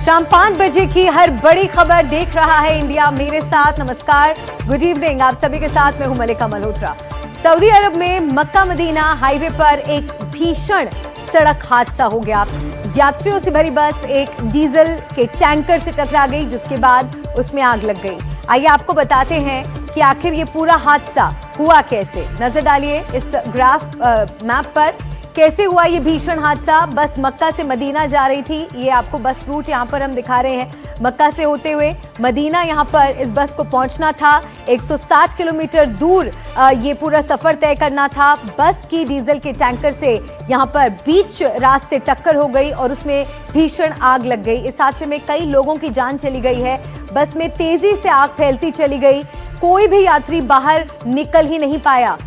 शाम 5 बजे की हर बड़ी खबर देख रहा है इंडिया मेरे साथ। नमस्कार, गुड इवनिंग। आप सभी के साथ मैं हूं मलिका मल्होत्रा। सऊदी अरब में मक्का मदीना हाईवे पर एक भीषण सड़क हादसा हो गया। यात्रियों से भरी बस एक डीजल के टैंकर से टकरा गई, जिसके बाद उसमें आग लग गई। आइए आपको बताते हैं कि आखिर ये पूरा हादसा हुआ कैसे। नजर डालिए इस मैप पर, कैसे हुआ ये भीषण हादसा। बस मक्का से मदीना जा रही थी। ये आपको बस रूट यहाँ पर हम दिखा रहे हैं। मक्का से होते हुए मदीना यहाँ पर इस बस को पहुंचना था। 160 किलोमीटर दूर ये पूरा सफर तय करना था। बस की डीजल के टैंकर से यहाँ पर बीच रास्ते टक्कर हो गई और उसमें भीषण आग लग गई। इस हादसे में कई लोगों की जान चली गई है। बस में तेजी से आग फैलती चली गई। कोई भी यात्री बाहर निकल ही नहीं पाया।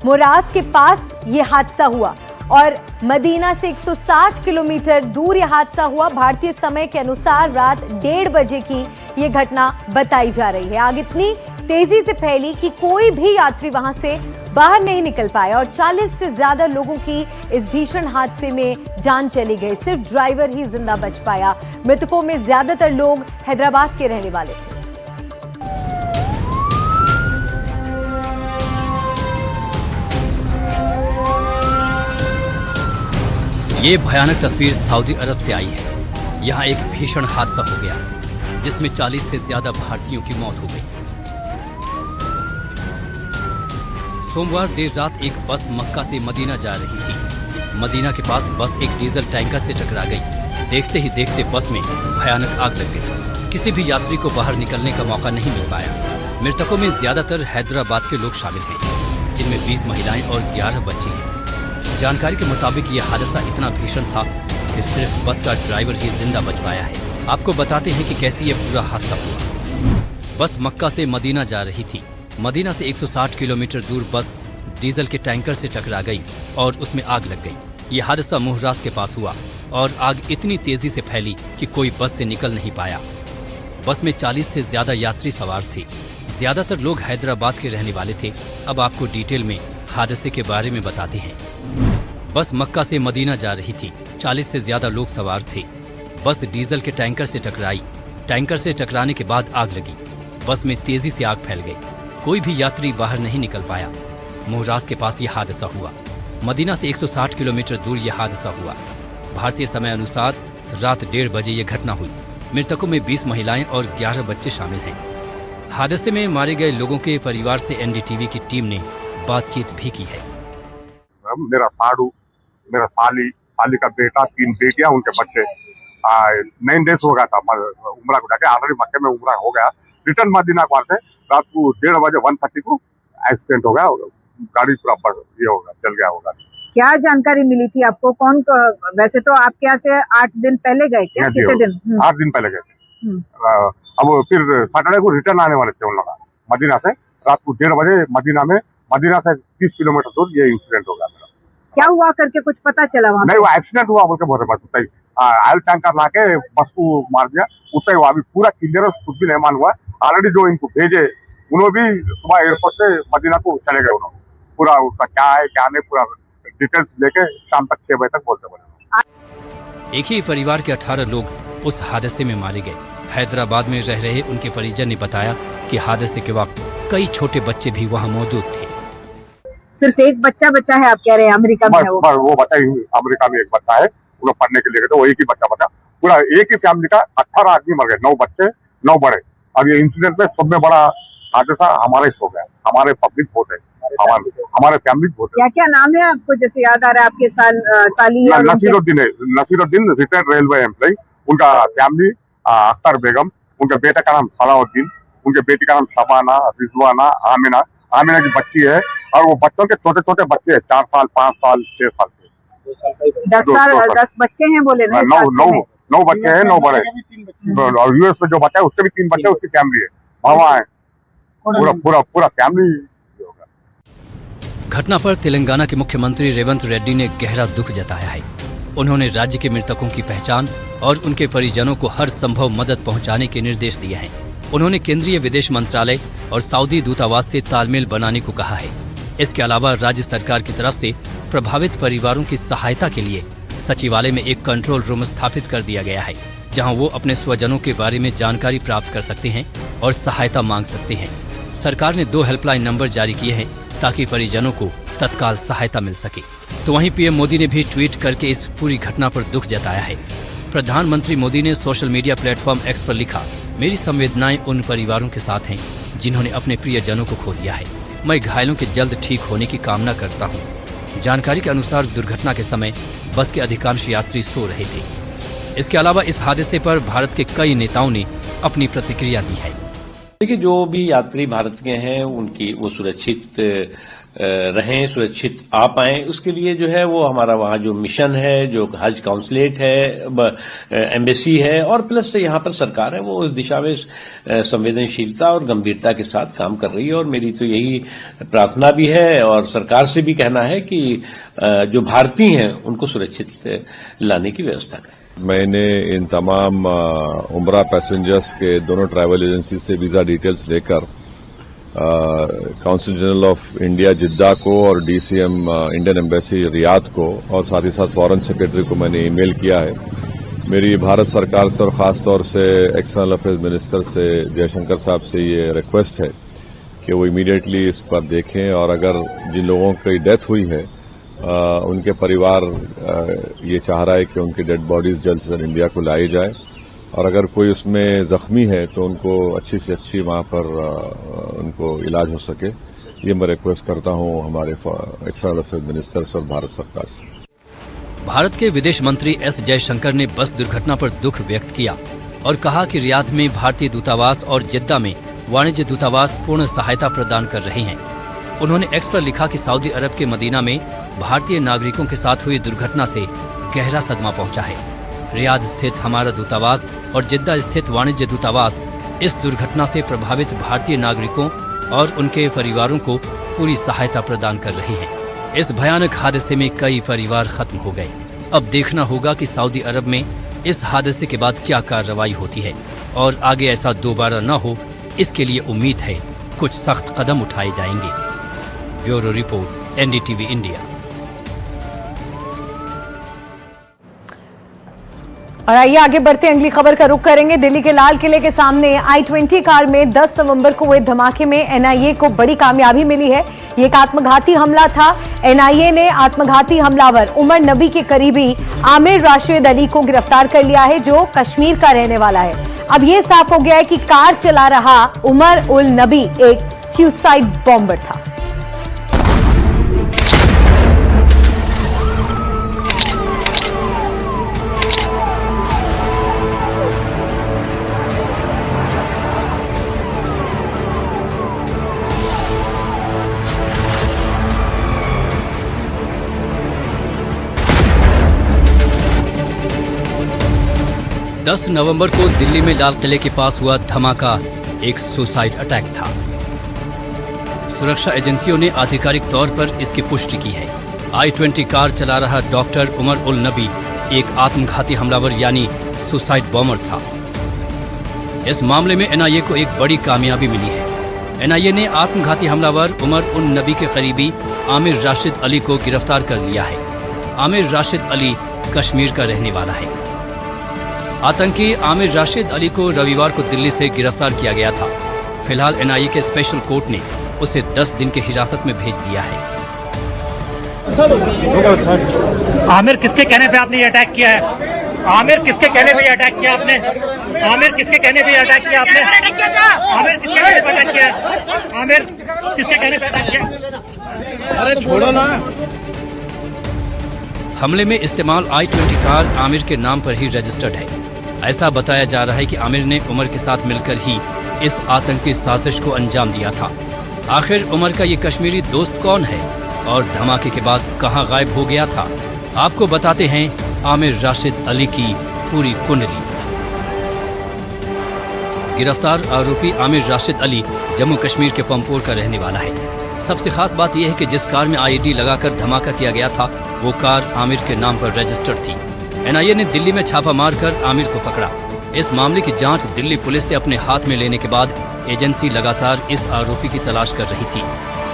मोरास के पास ये हादसा हुआ और मदीना से 160 किलोमीटर दूर यह हादसा हुआ। भारतीय समय के अनुसार रात 1:30 बजे की यह घटना बताई जा रही है। आग इतनी तेजी से फैली कि कोई भी यात्री वहां से बाहर नहीं निकल पाया और 40 से ज्यादा लोगों की इस भीषण हादसे में जान चली गई। सिर्फ ड्राइवर ही जिंदा बच पाया। मृतकों में ज्यादातर लोग हैदराबाद के रहने वाले थे। ये भयानक तस्वीर सऊदी अरब से आई है। यहाँ एक भीषण हादसा हो गया जिसमें 40 से ज्यादा भारतीयों की मौत हो गई। सोमवार देर रात एक बस मक्का से मदीना जा रही थी। मदीना के पास बस एक डीजल टैंकर से टकरा गई। देखते ही देखते बस में भयानक आग लग गई। किसी भी यात्री को बाहर निकलने का मौका नहीं मिल पाया। मृतकों में ज्यादातर हैदराबाद के लोग शामिल हैं, जिनमें 20 महिलाएं और 11 बच्चे हैं। जानकारी के मुताबिक यह हादसा इतना भीषण था कि सिर्फ बस का ड्राइवर ही जिंदा बच पाया है। आपको बताते हैं कि कैसे यह पूरा हादसा हुआ। बस मक्का से मदीना जा रही थी। मदीना से 160 किलोमीटर दूर बस डीजल के टैंकर से टकरा गई और उसमें आग लग गई। यह हादसा मुहरास के पास हुआ और आग इतनी तेजी से फैली कि कोई बस से निकल नहीं पाया। बस में 40 से ज्यादा यात्री सवार थे। ज्यादातर लोग हैदराबाद के रहने वाले थे। अब आपको डिटेल में हादसे के बारे में बताते हैं। बस मक्का से मदीना जा रही थी। 40 से ज्यादा लोग सवार थे। बस डीजल के टैंकर से टकराई। टैंकर से टकराने के बाद आग लगी। बस में तेजी से आग फैल गई। कोई भी यात्री बाहर नहीं निकल पाया। मुहरास के पास यह हादसा हुआ। मदीना से 160 किलोमीटर दूर यह हादसा हुआ। भारतीय समय अनुसार रात 1:30 बजे यह घटना हुई। मृतकों में 20 महिलाएं और 11 बच्चे शामिल हैं। हादसे में मारे गए लोगों के परिवार से एनडीटीवी की टीम ने बातचीत भी की है। मेरा साड़ू, मेरा साली का बेटा, 3 बेटियां, उनके बच्चे। 9 डेज हो गया था उम्रा को जाके। ऑलरेडी मक्के में उम्रा हो गया। रिटर्न मदीना को आते रात को 1:30 बजे 1:30 को एक्सीडेंट हो गया। गाड़ी पूरा ये होगा, जल गया होगा। क्या जानकारी मिली थी आपको? वैसे तो आपके यहाँ से 8 दिन पहले गए क्या? कितने दिन? 8 दिन पहले गए थे। अब फिर सैटरडे को रिटर्न आने वाले थे उन लोग मदीना से। रात को 1:30 बजे मदीना से 30 किलोमीटर दूर ये इंसिडेंट हो गया। क्या हुआ करके कुछ पता चला वहाँ? नहीं, वो एक्सीडेंट हुआ बोल के बोल रहे। बस उतना ही ऑयल टैंकर लाके बस को मार दिया, उतना ही हुआ। अभी पूरा क्लियरेंस कुछ भी नहीं मान हुआ। ऑलरेडी जो इनको भेजे उन्होंने भी सुबह एयरपोर्ट से मदीना को चले गए। उन्होंने पूरा उसका क्या है क्या नहीं पूरा डिटेल्स लेके शाम तक 6 बजे तक बोलते बोले। एक ही परिवार के 18 लोग उस हादसे में मारे गए। हैदराबाद में रह रहे उनके परिजन ने बताया कि हादसे के वक्त कई छोटे बच्चे भी वहाँ मौजूद थे। सिर्फ एक बच्चा है आप कह रहे हैं? अमेरिका में वो बच्चा अमेरिका में एक बच्चा है। वो लोग पढ़ने के लिए गए थे। वो एक ही बच्चा पूरा एक ही फैमिली का 18 आदमी मर गए। 9 बच्चे 9 बड़े। अब ये इंसिडेंट में सब में बड़ा हादसा हमारे हो गया। हमारे पब्लिक बहुत है, हमारे फैमिली बहुत है। क्या क्या नाम है आपको जैसे याद आ रहा है? आपके साली नसीरुद्दीन रिटायर्ड रेलवे एम्प्लॉय। उनका फैमिली अख्तर बेगम, उनके बेटे का नाम सलाउद्दीन, उनके बेटी का नाम शबाना, रिजवाना, आमिना की बच्ची है। और वो बच्चों के छोटे छोटे बच्चे हैं, 4 साल 5 साल 6 साल के। 10 बच्चे हैं बोले ना? 9 बच्चे हैं, 9 बड़े। और यूएस में जो बच्चा है उसके भी 3 बच्चे, उसकी फैमिली है, मामा है, पूरा फैमिली। घटना पर तेलंगाना के मुख्यमंत्री रेवंत रेड्डी ने गहरा दुख जताया है। उन्होंने राज्य के मृतकों की पहचान और उनके परिजनों को हर संभव मदद पहुंचाने के निर्देश दिए हैं। उन्होंने केंद्रीय विदेश मंत्रालय और सऊदी दूतावास से तालमेल बनाने को कहा है। इसके अलावा राज्य सरकार की तरफ से प्रभावित परिवारों की सहायता के लिए सचिवालय में एक कंट्रोल रूम स्थापित कर दिया गया है, जहां वो अपने स्वजनों के बारे में जानकारी प्राप्त कर सकते हैं और सहायता मांग सकते हैं। सरकार ने 2 हेल्पलाइन नंबर जारी किए हैं ताकि परिजनों को तत्काल सहायता मिल सके। तो वहीं पीएम मोदी ने भी ट्वीट करके इस पूरी घटना पर दुख जताया है। प्रधानमंत्री मोदी ने सोशल मीडिया प्लेटफॉर्म एक्स पर लिखा, मेरी संवेदनाएं उन परिवारों के साथ हैं जिन्होंने अपने प्रियजनों को खो दिया है। मैं घायलों के जल्द ठीक होने की कामना करता हूं। जानकारी के अनुसार दुर्घटना के समय बस के अधिकांश यात्री सो रहे थे। इसके अलावा इस हादसे पर भारत के कई नेताओं ने अपनी प्रतिक्रिया दी है। देखिए, जो भी यात्री भारत के हैं उनकी वो सुरक्षित रहें, सुरक्षित आ पाएं, उसके लिए जो है वो हमारा वहाँ जो मिशन है, जो हज काउंसलेट है, एम्बेसी है और प्लस यहाँ पर सरकार है, वो उस दिशा में संवेदनशीलता और गंभीरता के साथ काम कर रही है। और मेरी तो यही प्रार्थना भी है और सरकार से भी कहना है कि जो भारतीय हैं उनको सुरक्षित लाने की व्यवस्था करें। मैंने इन तमाम उम्रा पैसेंजर्स के दोनों ट्रैवल एजेंसी से वीजा डिटेल्स लेकर काउंसिल जनरल ऑफ इंडिया जिद्दा को और डीसीएम इंडियन एम्बेसी रियाद को और साथ ही साथ फॉरेन सेक्रेटरी को मैंने ईमेल किया है। मेरी भारत सरकार से और खास तौर से एक्सटर्नल अफेयर्स मिनिस्टर से जयशंकर साहब से ये रिक्वेस्ट है कि वो इमीडिएटली इस पर देखें और अगर जिन लोगों की डेथ हुई है उनके परिवार ये चाह रहा है कि उनकी डेड बॉडीज जल्द से जल्द इंडिया को लाई जाए और अगर कोई उसमें जख्मी है तो उनको अच्छी से अच्छी वहां पर उनको इलाज हो सके। ये मैं रिक्वेस्ट करता हूं हमारे एक्सटर्नल अफेयर्स मिनिस्टर से और भारत सरकार से। भारत के विदेश मंत्री एस जयशंकर ने बस दुर्घटना पर दुख व्यक्त किया और कहा कि रियाद में भारतीय दूतावास और जिद्दा में वाणिज्य दूतावास पूर्ण सहायता प्रदान कर रहे हैं। उन्होंने एक्स पर लिखा कि सऊदी अरब के मदीना में भारतीय नागरिकों के साथ हुई दुर्घटना से गहरा सदमा पहुंचा है। रियाद स्थित हमारा दूतावास और जिद्दा स्थित वाणिज्य दूतावास इस दुर्घटना से प्रभावित भारतीय नागरिकों और उनके परिवारों को पूरी सहायता प्रदान कर रहे हैं। इस भयानक हादसे में कई परिवार खत्म हो गए। अब देखना होगा कि सऊदी अरब में इस हादसे के बाद क्या कार्रवाई होती है और आगे ऐसा दोबारा न हो, इसके लिए उम्मीद है कुछ सख्त कदम उठाए जाएंगे। Bureau report, NDTV India. और आइए आगे बढ़ते हैं, अगली खबर का रुख करेंगे। दिल्ली के लाल किले के सामने I-20 कार में 10 नवंबर को हुए धमाके में एनआईए को बड़ी कामयाबी मिली है। ये एक आत्मघाती हमला था। एनआईए ने आत्मघाती हमलावर उमर नबी के करीबी आमिर राशिद अली को गिरफ्तार कर लिया है, जो कश्मीर का रहने वाला है। अब ये साफ हो गया है कि कार चला रहा उमर उल नबी एक सुसाइड बॉम्बर था। दस नवंबर को दिल्ली में लाल किले के पास हुआ धमाका एक सुसाइड अटैक था। सुरक्षा एजेंसियों ने आधिकारिक तौर पर इसकी पुष्टि की है। I-20 कार चला रहा डॉक्टर उमर उल नबी एक आत्मघाती हमलावर यानी सुसाइड बॉम्बर था। इस मामले में एनआईए को एक बड़ी कामयाबी मिली है। एनआईए ने आत्मघाती हमलावर उमर उल नबी के करीबी आमिर राशिद अली को गिरफ्तार कर लिया है। आमिर राशिद अली कश्मीर का रहने वाला है। आतंकी आमिर राशिद अली को रविवार को दिल्ली से गिरफ्तार किया गया था। फिलहाल एनआईए के स्पेशल कोर्ट ने उसे 10 दिन की हिरासत में भेज दिया है। आमिर किसके कहने पे आपने ये अटैक किया है? आमिर किसके कहने पे ये अटैक किया आपने? आमिर किसके कहने पे ये अटैक किया आपने? आमिर किसके कहने पे अटैक किया? आमिर किसके कहने पे अटैक किया? अरे छोड़ो ना। हमले में इस्तेमाल I-20 कार आमिर के नाम पर ही रजिस्टर्ड है। ऐसा बताया जा रहा है कि आमिर ने उमर के साथ मिलकर ही इस आतंकी साजिश को अंजाम दिया था। आखिर उमर का ये कश्मीरी दोस्त कौन है और धमाके के बाद कहां गायब हो गया था? आपको बताते हैं आमिर राशिद अली की पूरी कुंडली। गिरफ्तार आरोपी आमिर राशिद अली जम्मू कश्मीर के पंपोर का रहने वाला है। सबसे खास बात यह है कि जिस कार में आईडी लगाकर धमाका किया गया था वो कार आमिर के नाम पर रजिस्टर्ड थी। एनआईए ने दिल्ली में छापा मारकर आमिर को पकड़ा। इस मामले की जांच दिल्ली पुलिस से अपने हाथ में लेने के बाद एजेंसी लगातार इस आरोपी की तलाश कर रही थी।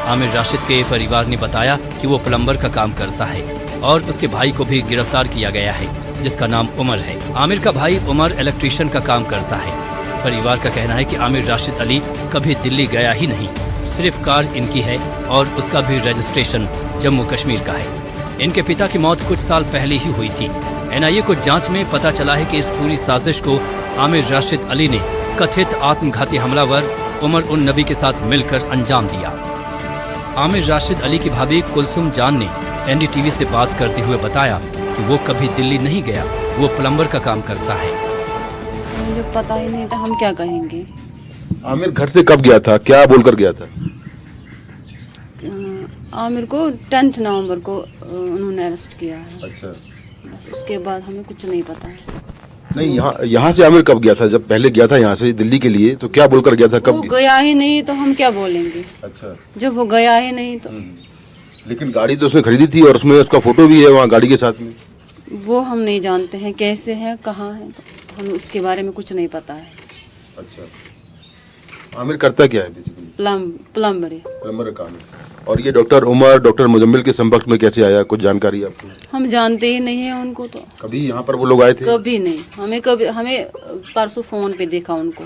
आमिर राशिद के परिवार ने बताया कि वो प्लम्बर का काम करता है। और उसके भाई को भी गिरफ्तार किया गया है, जिसका नाम उमर है। आमिर का भाई उमर इलेक्ट्रीशियन का काम करता है। परिवार का कहना है कि आमिर राशिद अली कभी दिल्ली गया ही नहीं, सिर्फ कार इनकी है और उसका भी रजिस्ट्रेशन जम्मू कश्मीर का है। इनके पिता की मौत कुछ साल पहले ही हुई थी। एनआईए को जांच में पता चला है कि इस पूरी साजिश को आमिर राशिद अली ने कथित आत्मघाती हमलावर उमर उन नबी के साथ मिलकर अंजाम दिया। आमिर राशिद अली की भाभी कुलसुम जान ने एनडीटीवी से बात करते हुए बताया कि वो कभी दिल्ली नहीं गया, वो प्लम्बर का काम करता है। मुझे पता ही नहीं था, हम क्या कहेंगे। आमिर घर से कब गया था, क्या बोलकर गया था? आमिर को 10 नवंबर को उन्होंने अरेस्ट किया है। अच्छा, बस उसके बाद हमें कुछ नहीं पता है। नहीं, यहाँ से आमिर कब गया था? जब पहले गया था यहाँ से दिल्ली के लिए, तो क्या बोलकर गया था? कब वो गया ही नहीं तो हम क्या बोलेंगे। अच्छा, जब वो गया ही नहीं तो। लेकिन गाड़ी तो उसने खरीदी थी और उसमें उसका फोटो भी है वहाँ गाड़ी के साथ में। वो हम नहीं जानते हैं कैसे है, कहाँ है, तो हमें उसके बारे में कुछ नहीं पता है। अच्छा, आमिर करता क्या है बेसिकली? प्लम्बर काम है। और ये डॉक्टर उमर, डॉक्टर मुजम्मिल के संपर्क में कैसे आया, कुछ जानकारी आपको? हम जानते ही नहीं है उनको। तो कभी यहाँ पर वो लोग आए थे? कभी नहीं, हमें परसों फोन पे देखा उनको।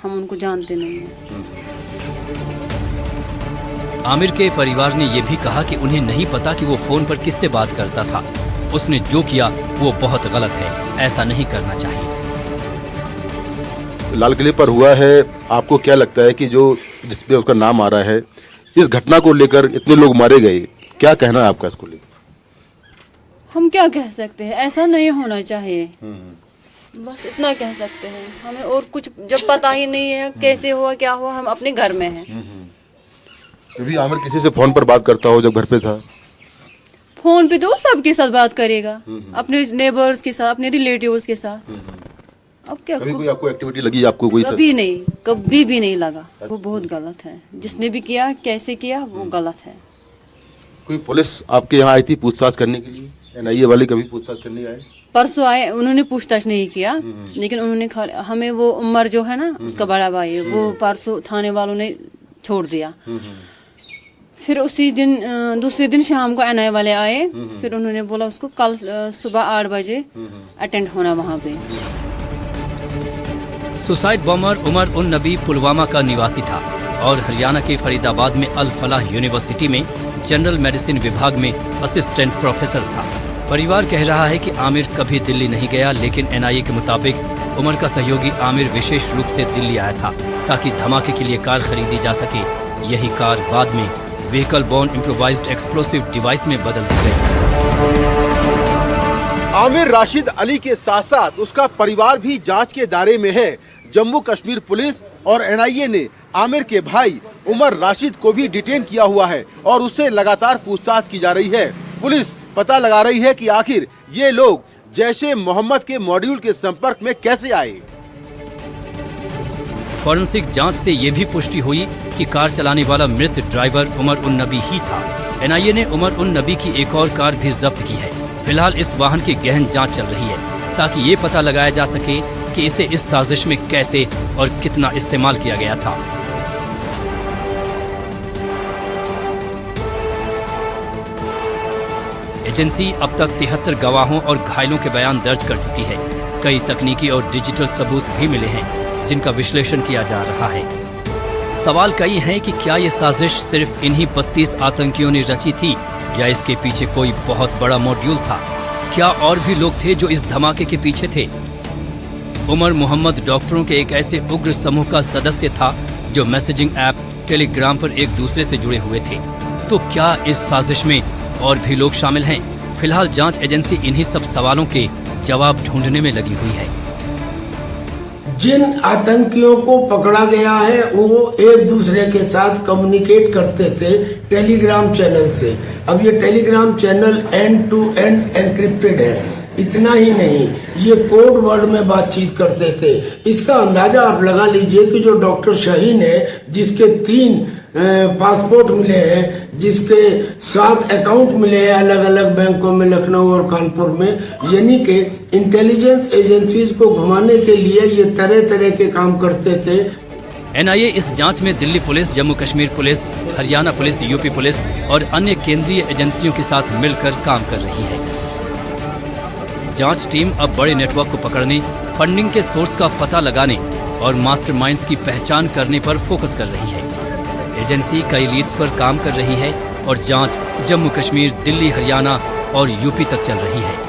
हम उनको जानते नहीं है। आमिर के परिवार ने यह भी कहा कि उन्हें नहीं पता कि वो फोन पर किससे बात करता था। उसने जो किया वो बहुत गलत है, ऐसा नहीं करना चाहिए। लाल किले पर हुआ है, आपको क्या लगता है कि जो जिसपे उसका नाम आ रहा है, इस घटना को लेकर इतने लोग मारे गए, क्या कहना है आपका इसको लेकर? हम क्या कह सकते हैं, ऐसा नहीं होना चाहिए, बस इतना कह सकते हैं। हमें और कुछ जब पता ही नहीं है कैसे हुआ क्या हुआ, हम अपने घर में हैं। कभी आमिर किसी से फोन पर बात करता हो जब घर पे था? फोन पे तो सबके साथ बात करेगा, अपने नेबर्स के साथ, अपने रिलेटिव्स के साथ। अब क्या कभी कोई आपको एक्टिविटी लगी आपको? कोई कभी नहीं, कभी भी नहीं लगा। वो बहुत गलत है, जिसने भी किया, कैसे किया, वो गलत है। कोई पुलिस आपके यहाँ आई थी पूछताछ करने के लिए? एनआईए वाले कभी पूछताछ करने आए? परसों आए, उन्होंने पूछताछ नहीं किया, लेकिन उन्होंने हमें वो उमर जो है ना, उसका बड़ा भाई, वो परसों थाने वालों ने छोड़ दिया। फिर उसी दिन दूसरे दिन शाम को एनआईए वाले आए, फिर उन्होंने बोला उसको कल सुबह 8 बजे अटेंड होना वहाँ पे। सुसाइड बॉम्बर उमर उन नबी पुलवामा का निवासी था और हरियाणा के फरीदाबाद में अल फलाह यूनिवर्सिटी में जनरल मेडिसिन विभाग में असिस्टेंट प्रोफेसर था। परिवार कह रहा है कि आमिर कभी दिल्ली नहीं गया, लेकिन एनआईए के मुताबिक उमर का सहयोगी आमिर विशेष रूप से दिल्ली आया था ताकि धमाके के लिए कार खरीदी जा सके। यही कार बाद में vehicle borne improvised explosive device में बदल दी गई। आमिर राशिद अली के साथ साथ उसका परिवार भी जांच के दायरे में है। जम्मू कश्मीर पुलिस और एनआईए ने आमिर के भाई उमर राशिद को भी डिटेन किया हुआ है और उससे लगातार पूछताछ की जा रही है। पुलिस पता लगा रही है कि आखिर ये लोग जैशे मोहम्मद के मॉड्यूल के संपर्क में कैसे आए। फॉरेंसिक जांच से ये भी पुष्टि हुई कि कार चलाने वाला मृत ड्राइवर उमर उन नबी ही था। एनआईए ने उमर उन नबी की एक और कार भी जब्त की है। फिलहाल इस वाहन की गहन जांच चल रही है ताकि ये पता लगाया जा सके कि इसे इस साजिश में कैसे और कितना इस्तेमाल किया गया था। एजेंसी अब तक 73 गवाहों और घायलों के बयान दर्ज कर चुकी है। कई तकनीकी और डिजिटल सबूत भी मिले हैं जिनका विश्लेषण किया जा रहा है। सवाल कई हैं कि क्या ये साजिश सिर्फ इन्हीं 32 आतंकियों ने रची थी या इसके पीछे कोई बहुत बड़ा मॉड्यूल था? क्या और भी लोग थे जो इस धमाके के पीछे थे? उमर मोहम्मद डॉक्टरों के एक ऐसे उग्र समूह का सदस्य था जो मैसेजिंग ऐप टेलीग्राम पर एक दूसरे से जुड़े हुए थे। तो क्या इस साजिश में और भी लोग शामिल हैं? फिलहाल जांच एजेंसी इन्हीं सब सवालों के जवाब ढूंढने में लगी हुई है। जिन आतंकियों को पकड़ा गया है वो एक दूसरे के साथ कम्युनिकेट करते थे टेलीग्राम चैनल से। अब ये Telegram channel end to end encrypted है। इतना ही नहीं, ये कोड वर्ड में बातचीत करते थे। इसका अंदाजा आप लगा लीजिए कि जो डॉक्टर शाहीन है, जिसके 3 पासपोर्ट मिले हैं, जिसके 7 अकाउंट मिले हैं अलग अलग बैंकों में, लखनऊ और कानपुर में, यानी कि इंटेलिजेंस एजेंसीज को घुमाने के लिए ये तरह तरह के काम करते थे। एनआईए इस जांच में Delhi police, Jammu Kashmir police, Haryana police, UP police और अन्य केंद्रीय एजेंसियों के साथ मिलकर काम कर रही है। जांच टीम अब बड़े नेटवर्क को पकड़ने, फंडिंग के सोर्स का पता लगाने और मास्टरमाइंड्स की पहचान करने पर फोकस कर रही है। एजेंसी कई लीड्स पर काम कर रही है और जांच जम्मू कश्मीर, दिल्ली, हरियाणा और यूपी तक चल रही है।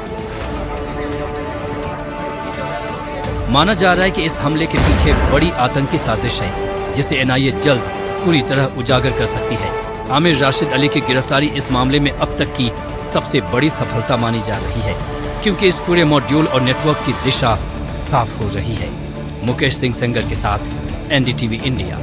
माना जा रहा है कि इस हमले के पीछे बड़ी आतंकी साजिश है, जिसे एनआईए जल्द पूरी तरह उजागर कर सकती है। आमिर राशिद अली की गिरफ्तारी इस मामले में अब तक की सबसे बड़ी सफलता मानी जा रही है, क्योंकि इस पूरे मॉड्यूल और नेटवर्क की दिशा साफ हो रही है। मुकेश सिंह सेंगर के साथ एनडीटीवी इंडिया।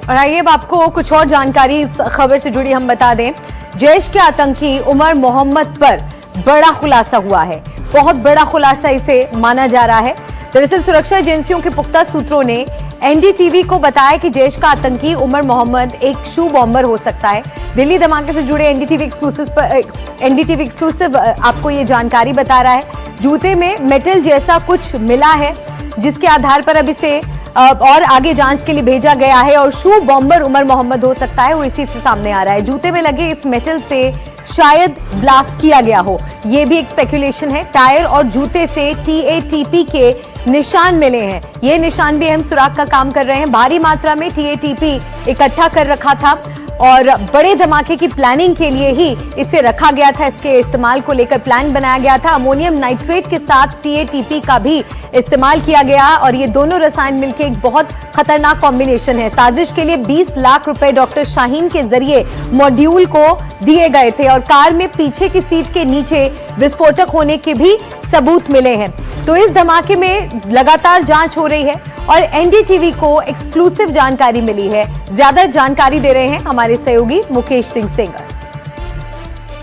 और आइए अब आपको कुछ और जानकारी इस खबर से जुड़ी हम बता दें। जैश के आतंकी उमर मोहम्मद पर बड़ा खुलासा हुआ है। बहुत बड़ा खुलासा इसे माना जा रहा है। दरअसल सुरक्षा एजेंसियों के पुख्ता सूत्रों ने एनडीटीवी को बताया कि जैश का आतंकी उमर मोहम्मद एक शू बॉम्बर हो सकता है। दिल्ली धमाके से जुड़े एनडीटीवी एक्सक्लूसिव आपको ये जानकारी बता रहा है। जूते में मेटल जैसा कुछ मिला है, जिसके आधार पर अब इसे और आगे जांच के लिए भेजा गया है और शू बॉम्बर उमर मोहम्मद हो सकता है, वो इसी से सामने आ रहा है। जूते में लगे इस मेटल से शायद ब्लास्ट किया गया हो, ये भी एक स्पेकुलेशन है। टायर और जूते से टीएटीपी के निशान मिले हैं। ये निशान भी अहम सुराग का काम कर रहे हैं। भारी मात्रा में टीएटीपी इकट्ठा कर रखा था और बड़े धमाके की प्लानिंग के लिए ही इसे रखा गया था। इसके इस्तेमाल को लेकर प्लान बनाया गया था। अमोनियम नाइट्रेट के साथ टीएटीपी का भी इस्तेमाल किया गया और ये दोनों रसायन मिलकर एक बहुत खतरनाक कॉम्बिनेशन है। साजिश के लिए 20 लाख रुपए डॉक्टर शाहीन के जरिए मॉड्यूल को दिए गए थे और कार में पीछे की सीट के नीचे विस्फोटक होने के भी सबूत मिले हैं। तो इस धमाके में लगातार जांच हो रही है और एनडीटीवी को एक्सक्लूसिव जानकारी मिली है। ज्यादा जानकारी दे रहे हैं हमारे सहयोगी मुकेश सिंह सेंगर।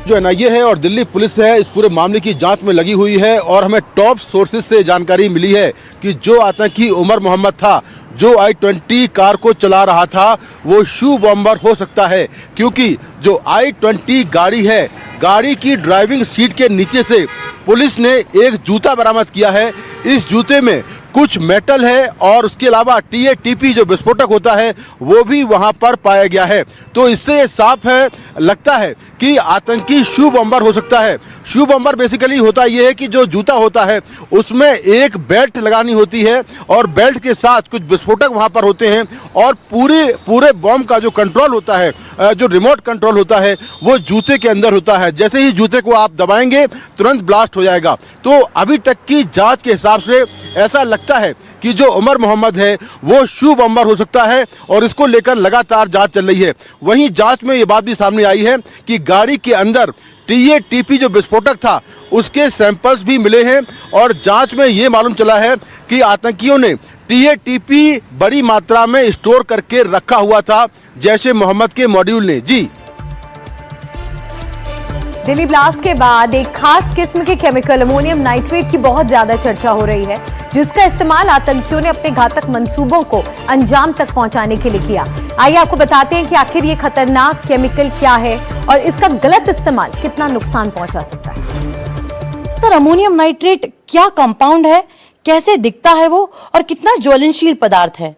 जो एनआईए है और दिल्ली पुलिस है इस पूरे मामले की जांच में लगी हुई है और हमें टॉप सोर्सेज से जानकारी मिली है कि जो आतंकी उमर मोहम्मद था, जो i-20 कार को चला रहा था, वो शू बॉम्बर हो सकता है, क्योंकि जो i-20 गाड़ी है, गाड़ी की ड्राइविंग सीट के नीचे से पुलिस ने एक जूता बरामद किया है। इस जूते में कुछ मेटल है और उसके अलावा टीएटीपी जो विस्फोटक होता है वो भी वहां पर पाया गया है। तो इससे ये साफ है, लगता है कि आतंकी शू बॉम्बर हो सकता है। शू बॉम्बर बेसिकली होता ये है कि जो जूता होता है उसमें एक बेल्ट लगानी होती है और बेल्ट के साथ कुछ विस्फोटक वहां पर होते हैं और पूरे बॉम्ब का जो कंट्रोल होता है, जो रिमोट कंट्रोल होता है, वो जूते के अंदर होता है। जैसे ही जूते को आप दबाएंगे तुरंत ब्लास्ट हो जाएगा। तो अभी तक की जांच के हिसाब से ऐसा लगता है कि जो उमर मोहम्मद है वो शू बॉम्बर हो सकता है और इसको लेकर लगातार जांच चल रही है। वहीं जांच में ये बात भी सामने आई है कि गाड़ी के अंदर टीएटीपी जो विस्फोटक था उसके सैंपल्स भी मिले हैं और जांच में ये मालूम चला है कि आतंकियों ने टीएटीपी बड़ी मात्रा में स्टोर करके रखा हुआ था जैश ए मोहम्मद के मॉड्यूल ने। जी, दिल्ली ब्लास्ट के बाद एक खास किस्म के केमिकल अमोनियम नाइट्रेट की बहुत ज्यादा चर्चा हो रही है, जिसका इस्तेमाल आतंकियों ने अपने घातक मंसूबों को अंजाम तक पहुंचाने के लिए किया। आइए आपको बताते हैं कि आखिर ये खतरनाक केमिकल क्या है और इसका गलत इस्तेमाल कितना नुकसान पहुंचा सकता है। सर, अमोनियम नाइट्रेट क्या कंपाउंड है, कैसे दिखता है वो और कितना ज्वलनशील पदार्थ है?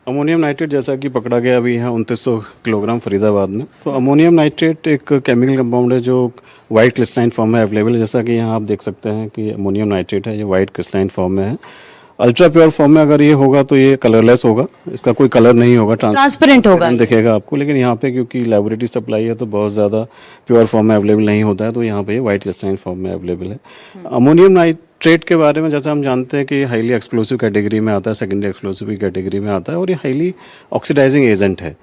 अमोनियम नाइट्रेट जैसा कि पकड़ा गया अभी है 2900 किलोग्राम फरीदाबाद में। तो अमोनियम नाइट्रेट एक केमिकल कंपाउंड है जो वाइट क्रिस्टलाइन फॉर्म में अवेलेबल है। जैसा कि यहाँ आप देख सकते हैं कि अमोनियम नाइट्रेट है, ये वाइट क्रिस्टलाइन फॉर्म में है। अल्ट्रा प्योर फॉर्म में अगर ये होगा तो ये कलरलेस होगा, इसका कोई कलर नहीं होगा, ट्रांसपेरेंट होगा दिखेगा आपको। लेकिन यहाँ पे क्योंकि लैबोरेटरी सप्लाई है तो बहुत ज़्यादा प्योर फॉर्म में अवेलेबल नहीं होता है, तो यहाँ पे ये वाइट क्रिस्टलाइन फॉर्म में अवेलेबल है। अमोनियम नाइट्रेट के बारे में जैसा हम जानते हैं कि हाईली एक्सप्लोसिव कैटेगरी में आता है, सेकेंडरी एक्सप्लोसिव की कैटेगरी में आता है और ये हाईली ऑक्सीडाइजिंग एजेंट है।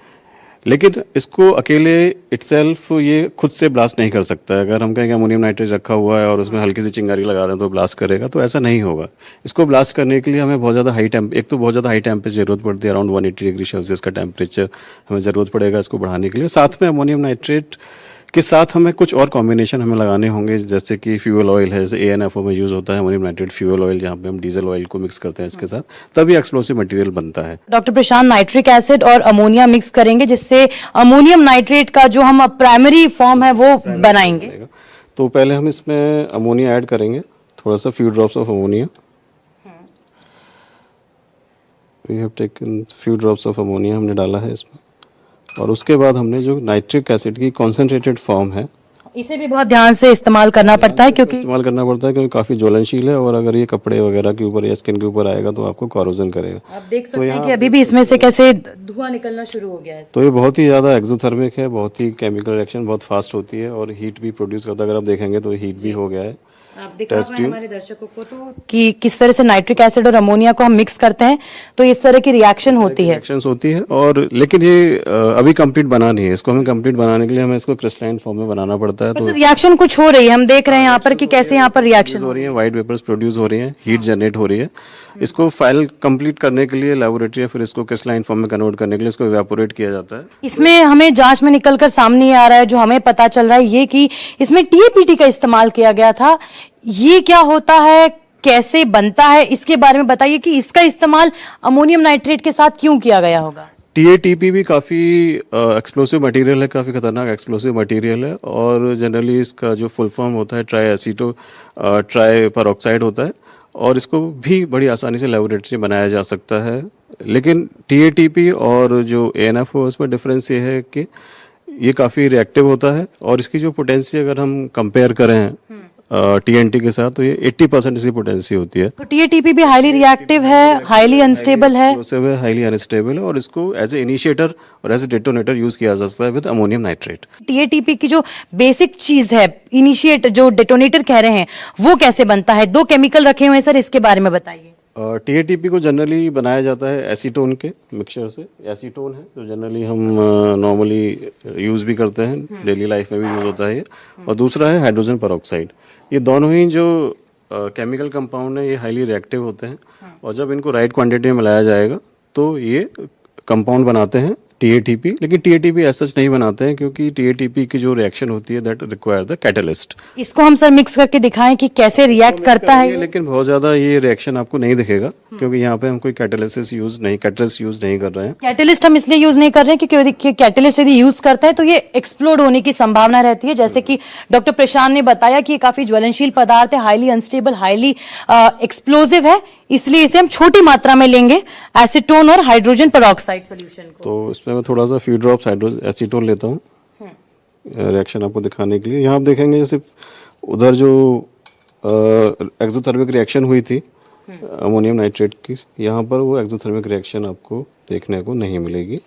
लेकिन इसको अकेले इटसेल्फ ये खुद से ब्लास्ट नहीं कर सकता है। अगर हम कहें कि अमोनियम नाइट्रेट रखा हुआ है और उसमें हल्की सी चिंगारी लगा दें तो ब्लास्ट करेगा, तो ऐसा नहीं होगा। इसको ब्लास्ट करने के लिए हमें बहुत ज़्यादा बहुत ज़्यादा हाई टेम्परेचर जरूरत पड़ती है। अराउंड 180 डिग्री सेल्सियस का टेम्परेचर हमें ज़रूरत पड़ेगा इसको बढ़ाने के लिए। साथ में अमोनियम नाइट्रेट के साथ हमें कुछ और कॉम्बिनेशन हमें लगाने होंगे, जैसे कि फ्यूल ऑयल है, जैसे ANFO में यूज़ होता है अमोनियम नाइट्रेट फ्यूल ऑयल, जहाँ पे हम डीजल ऑयल को मिक्स करते हैं इसके साथ, तभी एक्सप्लोसिव मटेरियल बनता है। डॉक्टर प्रशांत, नाइट्रिक एसिड और अमोनिया मिक्स करेंगे जिससे अमोनियम नाइट्रेट का जो हम प्राइमरी फॉर्म है वो बनाएंगे। तो पहले हम इसमें अमोनिया ऐड करेंगे, थोड़ा सा few drops of ammonia, we have taken few drops of ammonia हमने डाला है इसमें, और उसके बाद हमने जो नाइट्रिक एसिड की कॉन्सेंट्रेटेड फॉर्म है, इसे भी बहुत ध्यान से इस्तेमाल करना पड़ता है क्योंकि क्योंकि काफ़ी ज्वलनशील है, और अगर ये कपड़े वगैरह के ऊपर या स्किन के ऊपर आएगा तो आपको कॉरोजन करेगा। आप देख सकते हैं कि अभी भी इसमें से कैसे धुआं निकलना शुरू हो गया है। तो ये बहुत ही ज़्यादा एक्सोथर्मिक है, बहुत ही केमिकल रिएक्शन बहुत फास्ट होती है और हीट भी प्रोड्यूस करता है। अगर आप देखेंगे तो हीट भी हो गया है। आप दिखा पाए हमारे दर्शकों को तो कि किस तरह से नाइट्रिक एसिड और अमोनिया को हम मिक्स करते हैं तो इस तरह की रिएक्शन होती है। और लेकिन ये अभी कंप्लीट बना नहीं है, इसको हमें कंप्लीट बनाने के लिए हमें इसको क्रिस्टलाइन फॉर्म में बनाना पड़ता है। तो रिएक्शन कुछ हो रही है, हम देख रहे हैं यहाँ पर कि कैसे यहाँ पर रिएक्शन हो रही है, व्हाइट वेपर्स प्रोड्यूस हो रही है, हीट जनरेट हो रही है। इसको फाइल कंप्लीट करने के लिए लेबोरेटरी या फिर इसको क्रिस्टलाइन फॉर्म में कन्वर्ट करने के लिए इसको इवेपोरेट किया जाता है। इसमें हमें जांच में निकलकर सामने आ रहा है, जो हमें पता चल रहा है ये कि इसमें TAPT का इस्तेमाल किया गया था। ये क्या होता है, कैसे बनता है, इसके बारे में बताइए कि इसका इस्तेमाल अमोनियम नाइट्रेट के साथ क्यों किया गया होगा। TATP भी काफ़ी एक्सप्लोसिव मटेरियल है, काफ़ी खतरनाक एक्सप्लोसिव मटेरियल है, और जनरली इसका जो फुल फॉर्म होता है ट्राई परऑक्साइड होता है, और इसको भी बड़ी आसानी से लेबोरेटरी में बनाया जा सकता है। लेकिन TATP और जो ANF हो उसमें डिफरेंस ये है कि ये काफ़ी रिएक्टिव होता है, और इसकी जो पोटेंसी अगर हम कंपेयर करें TNT के साथ तो ये 80% इसकी पोटेंसी होती है। तो TATP भी हाईली रिएक्टिव है, हाईली अनस्टेबल है, हाईली अनस्टेबल है, और इसको एज ए इनिशिएटर और एज ए डेटोनेटर यूज किया जा सकता है विद अमोनियम नाइट्रेट। TATP की जो बेसिक चीज है, इनिशिएटर जो डेटोनेटर कह रहे हैं, वो कैसे बनता है? 2 केमिकल रखे हुए हैं सर, इसके बारे में बताइए। TATP को जनरली बनाया जाता है एसीटोन के मिक्सचर से। एसीटोन है जो जनरली हम नॉर्मली यूज़ भी करते हैं, डेली लाइफ में भी यूज़ होता है, और दूसरा है हाइड्रोजन परऑक्साइड। ये दोनों ही जो केमिकल कंपाउंड है ये हाईली रिएक्टिव होते हैं, और जब इनको राइट क्वांटिटी में मिलाया जाएगा तो ये कंपाउंड बनाते हैं TATP। लेकिन TATP ऐसा नहीं बनाते हैं क्योंकि TATP की जो रिएक्शन होती है दैट रिक्वायर द कैटलिस्ट। इसको हम सर मिक्स करके दिखाएं कि कैसे रिएक्ट करता है। लेकिन बहुत ज्यादा ये रिएक्शन आपको नहीं दिखेगा क्योंकि यहाँ पे हम कोई कैटलिस्ट यूज नहीं कर रहे हैं। कैटलिस्ट हम इसलिए यूज नहीं कर रहे हैं क्योंकि कैटलिस्ट यदि यूज करते हैं तो ये एक्सप्लोड होने की संभावना रहती है। जैसे कि डॉक्टर प्रशांत ने बताया कि ये काफी ज्वलनशील पदार्थ है, हाईली अनस्टेबल, हाईली एक्सप्लोजिव है, इसलिए इसे हम छोटी मात्रा में लेंगे एसीटोन और हाइड्रोजन पेरोक्साइड सॉल्यूशन को। तो इसमें मैं थोड़ा सा फ्यू ड्रॉप्स एसीटोन लेता हूँ रिएक्शन आपको दिखाने के लिए। यहाँ आप देखेंगे जैसे उधर जो एक्सोथर्मिक रिएक्शन हुई थी अमोनियम नाइट्रेट की, यहाँ पर वो एक्सोथर्मिक रिएक्शन आपको देखने को नहीं मिलेगी,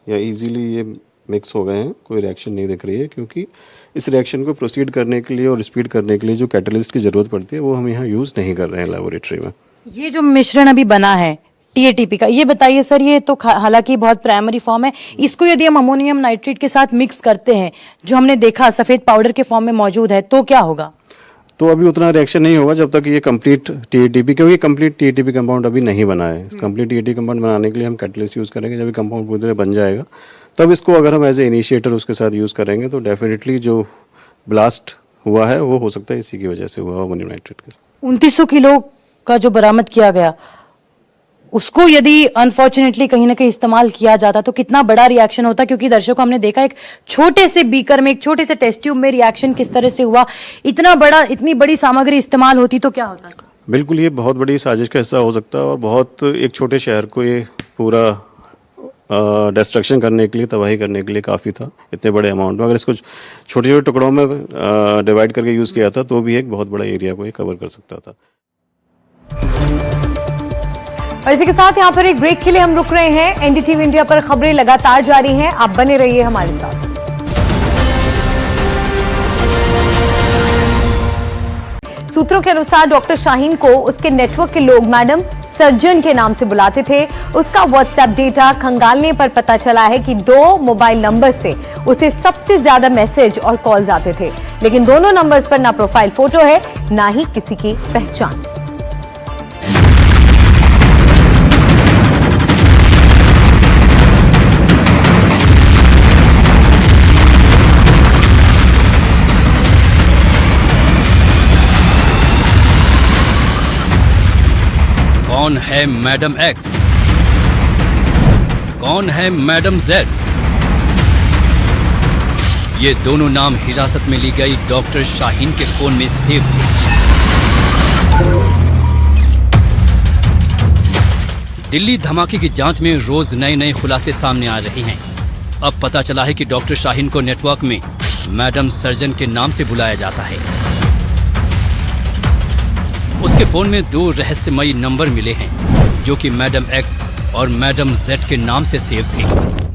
या इजीली ये मिक्स हो गए हैं, कोई रिएक्शन नहीं दिख रही है, क्योंकि इस रिएक्शन को प्रोसीड करने के लिए और स्पीड करने के लिए जो कैटलिस्ट की जरूरत पड़ती है वो हम यहाँ यूज़ नहीं कर रहे हैं लेबोरेटरी में। ये जो मिश्रण अभी बना है TATP का, ये बताइए सर, ये तो हालांकि बहुत प्राइमरी फॉर्म है, इसको यदि हम अमोनियम नाइट्रेट के साथ मिक्स करते हैं, जो हमने देखा सफ़ेद पाउडर के फॉर्म में मौजूद है, तो क्या होगा? तो अभी उतना रिएक्शन नहीं होगा जब तक ये कंप्लीट TATP, क्योंकि कंप्लीट TATP कंपाउंड अभी नहीं बना है। कंप्लीट TATP कंपाउंड बनाने के लिए हम कैटलिस्ट यूज़ करेंगे। जब ये कंपाउंड पूरी तरह बन जाएगा तब इसको अगर हम एज ए इनिशिएटर उसके साथ यूज़ करेंगे तो डेफिनेटली जो ब्लास्ट हुआ है वो हो सकता है इसी की वजह से हुआ अमोनियम नाइट्रेट के साथ। 2900 किलो का जो बरामद किया गया, उसको यदि अनफॉर्चुनेटली कहीं ना कहीं इस्तेमाल किया जाता तो कितना बड़ा रिएक्शन होता, क्योंकि दर्शकों हमने देखा एक छोटे से बीकर में, एक छोटे से टेस्ट ट्यूब में रिएक्शन किस तरह से हुआ, इतनी बड़ी सामग्री इस्तेमाल होती तो क्या होता? बिल्कुल, ये बहुत बड़ी साजिश का हिस्सा हो सकता है, और बहुत एक छोटे शहर को ये पूरा डिस्ट्रक्शन करने के लिए, तबाही करने के लिए काफ़ी था इतने बड़े अमाउंट में। अगर इसको छोटे छोटे टुकड़ों में डिवाइड करके यूज़ किया था तो भी एक बहुत बड़ा एरिया को ये कवर कर सकता था। और इसी के साथ यहाँ पर एक ब्रेक के लिए हम रुक रहे हैं। NDTV इंडिया पर खबरें लगातार जारी हैं, आप बने रहिए हमारे साथ। सूत्रों के अनुसार डॉक्टर शाहीन को उसके नेटवर्क के लोग मैडम सर्जन के नाम से बुलाते थे। उसका व्हाट्सएप डेटा खंगालने पर पता चला है कि 2 मोबाइल नंबर से उसे सबसे ज्यादा मैसेज और कॉल्स आते थे, लेकिन दोनों नंबर्स पर ना प्रोफाइल फोटो है, ना ही किसी की पहचान। कौन है मैडम एक्स? कौन है मैडम जेड? ये दोनों नाम हिरासत में ली गई डॉक्टर शाहीन के फोन में सेव थे। दिल्ली धमाके की जांच में रोज नए नए खुलासे सामने आ रहे हैं। अब पता चला है कि डॉक्टर शाहीन को नेटवर्क में मैडम सर्जन के नाम से बुलाया जाता है। उसके फोन में 2 रहस्यमयी नंबर मिले हैं जो कि मैडम एक्स और मैडम जेड के नाम से सेव थे।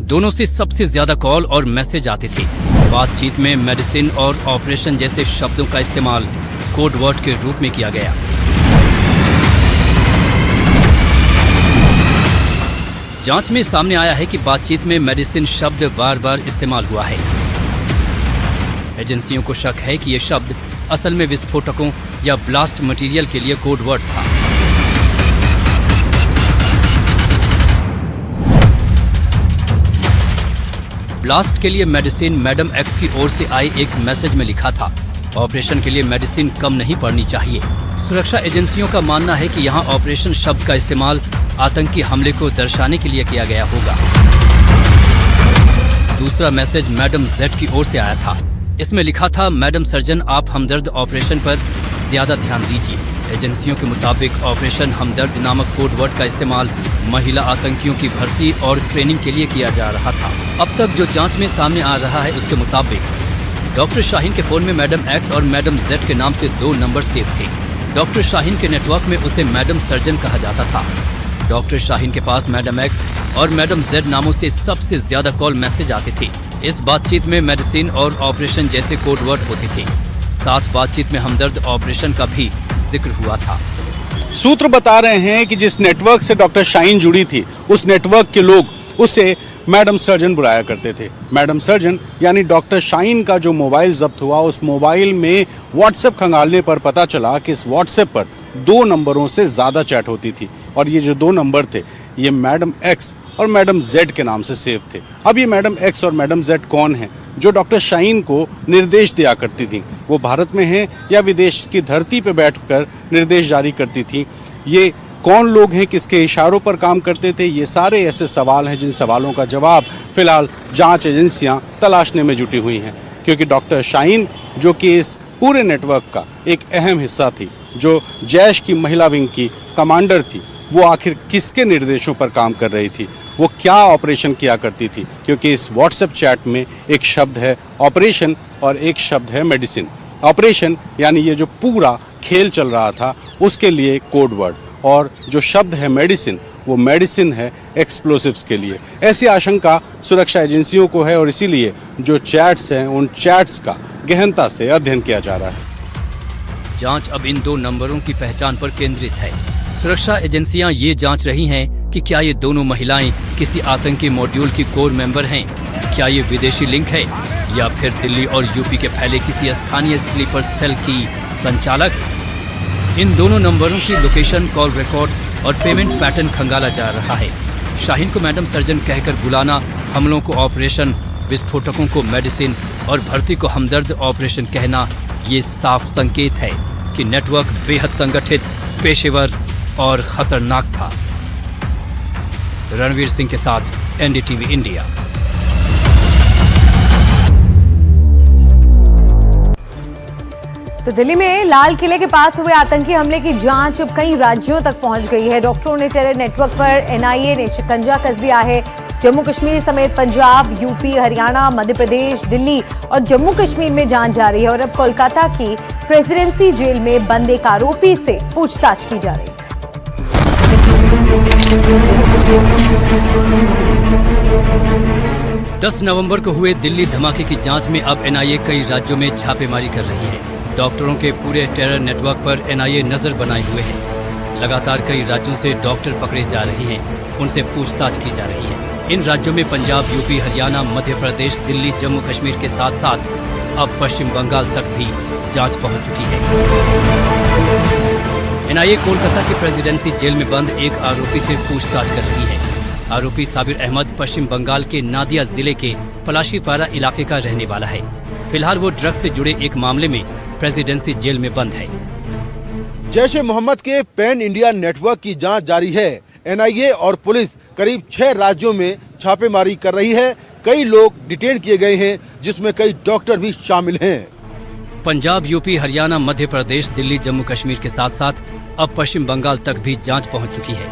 दोनों से सबसे ज्यादा कॉल और मैसेज आते थे। बातचीत में मेडिसिन और ऑपरेशन जैसे शब्दों का इस्तेमाल कोड वर्ड के रूप में किया गया। जांच में सामने आया है कि बातचीत में मेडिसिन शब्द बार बार इस्तेमाल हुआ है। एजेंसियों को शक है कि यह शब्द असल में विस्फोटकों या ब्लास्ट मटेरियल के लिए कोड वर्ड था। ब्लास्ट के लिए मेडिसिन मैडम एक्स की ओर से आए एक मैसेज में लिखा था, ऑपरेशन के लिए मेडिसिन कम नहीं पड़नी चाहिए। सुरक्षा एजेंसियों का मानना है कि यहाँ ऑपरेशन शब्द का इस्तेमाल आतंकी हमले को दर्शाने के लिए किया गया होगा। दूसरा मैसेज मैडम जेड की ओर से आया था। इसमें लिखा था, मैडम सर्जन आप हमदर्द ऑपरेशन पर ज्यादा ध्यान दीजिए। एजेंसियों के मुताबिक ऑपरेशन हमदर्द नामक कोड वर्ड का इस्तेमाल महिला आतंकियों की भर्ती और ट्रेनिंग के लिए किया जा रहा था। अब तक जो जांच में सामने आ रहा है उसके मुताबिक डॉक्टर शाहीन के फोन में मैडम एक्स और मैडम जेड के नाम से 2 number save the. Doctor Shaheen के नेटवर्क में उसे मैडम सर्जन कहा जाता था। डॉक्टर शाहीन के पास मैडम एक्स और मैडम जेड नामों से सबसे ज्यादा कॉल मैसेज आते थे। इस बातचीत में मेडिसिन और ऑपरेशन जैसे कोड वर्ड होते थे। साथ बातचीत में हमदर्द ऑपरेशन का भी जिक्र हुआ था। सूत्र बता रहे हैं कि जिस नेटवर्क से डॉक्टर शाहीन जुड़ी थी, उस नेटवर्क के लोग उसे मैडम सर्जन बुलाया करते थे। मैडम सर्जन यानी डॉक्टर शाहीन का जो मोबाइल जब्त हुआ, उस मोबाइल में व्हाट्सएप खंगालने पर पता चला कि इस व्हाट्सएप पर 2 नंबरों से ज़्यादा चैट होती थी और ये जो 2 नंबर थे ये मैडम एक्स और मैडम जेड के नाम से सेव थे। अब ये मैडम एक्स और मैडम जेड कौन हैं जो डॉक्टर शाहीन को निर्देश दिया करती थी? वो भारत में हैं या विदेश की धरती पर बैठकर निर्देश जारी करती थी? ये कौन लोग हैं, किसके इशारों पर काम करते थे? ये सारे ऐसे सवाल हैं जिन सवालों का जवाब फिलहाल जांच एजेंसियां तलाशने में जुटी हुई हैं, क्योंकि डॉक्टर शाहीन जो कि इस पूरे नेटवर्क का एक अहम हिस्सा थी, जो जैश की महिला विंग की कमांडर थी, वो आखिर किसके निर्देशों पर काम कर रही थी, वो क्या ऑपरेशन किया करती थी? क्योंकि इस व्हाट्सएप चैट में एक शब्द है ऑपरेशन और एक शब्द है मेडिसिन। ऑपरेशन यानी ये जो पूरा खेल चल रहा था उसके लिए कोड वर्ड, और जो शब्द है मेडिसिन, वो मेडिसिन है एक्सप्लोसिव्स के लिए। ऐसी आशंका सुरक्षा एजेंसियों को है और इसीलिए जो चैट्स हैं उन चैट्स का गहनता से अध्ययन किया जा रहा है। जांच अब इन 2 नंबरों की पहचान पर केंद्रित है। सुरक्षा एजेंसियां ये जांच रही हैं कि क्या ये दोनों महिलाएं किसी आतंकी मॉड्यूल की कोर मेंबर हैं, क्या ये विदेशी लिंक है या फिर दिल्ली और यूपी के फैले किसी स्थानीय स्लीपर सेल की संचालक। इन दोनों नंबरों की लोकेशन, कॉल रिकॉर्ड और पेमेंट पैटर्न खंगाला जा रहा है। शाहीन को मैडम सर्जन कहकर बुलाना, हमलों को ऑपरेशन, विस्फोटकों को मेडिसिन और भर्ती को हमदर्द ऑपरेशन कहना, ये साफ संकेत है कि नेटवर्क बेहद संगठित, पेशेवर और खतरनाक था। रणवीर सिंह के साथ एनडीटीवी इंडिया। तो दिल्ली में लाल किले के पास हुए आतंकी हमले की जांच अब कई राज्यों तक पहुंच गई है। डॉक्टरों ने टेरर नेटवर्क पर एनआईए ने शिकंजा कस दिया है। जम्मू कश्मीर समेत पंजाब, यूपी, हरियाणा, मध्य प्रदेश, दिल्ली और जम्मू कश्मीर में जांच जारी है और अब कोलकाता की प्रेसिडेंसी जेल में बंद एक आरोपी से पूछताछ की जा रही है। 10 नवंबर को हुए दिल्ली धमाके की जांच में अब एनआईए कई राज्यों में छापेमारी कर रही है। डॉक्टरों के पूरे टेरर नेटवर्क पर एनआईए नजर बनाए हुए है। लगातार कई राज्यों से डॉक्टर पकड़े जा रहे हैं, उनसे पूछताछ की जा रही है। इन राज्यों में पंजाब, यूपी, हरियाणा, मध्य प्रदेश, दिल्ली, जम्मू कश्मीर के साथ साथ अब पश्चिम बंगाल तक भी जांच पहुंच चुकी है। एनआईए कोलकाता की प्रेसिडेंसी जेल में बंद एक आरोपी से पूछताछ कर रही है। आरोपी साबिर अहमद पश्चिम बंगाल के नादिया जिले के पलाशीपारा इलाके का रहने वाला है। फिलहाल वो ड्रग्स से जुड़े एक मामले में प्रेसिडेंसी जेल में बंद है। जैश ए मोहम्मद के पैन इंडिया नेटवर्क की जांच जारी है। एनआईए और पुलिस करीब 6 राज्यों में छापेमारी कर रही है। कई लोग डिटेन किए गए हैं, जिसमें कई डॉक्टर भी शामिल हैं। पंजाब, यूपी, हरियाणा, मध्य प्रदेश, दिल्ली, जम्मू कश्मीर के साथ साथ अब पश्चिम बंगाल तक भी जांच पहुंच चुकी है।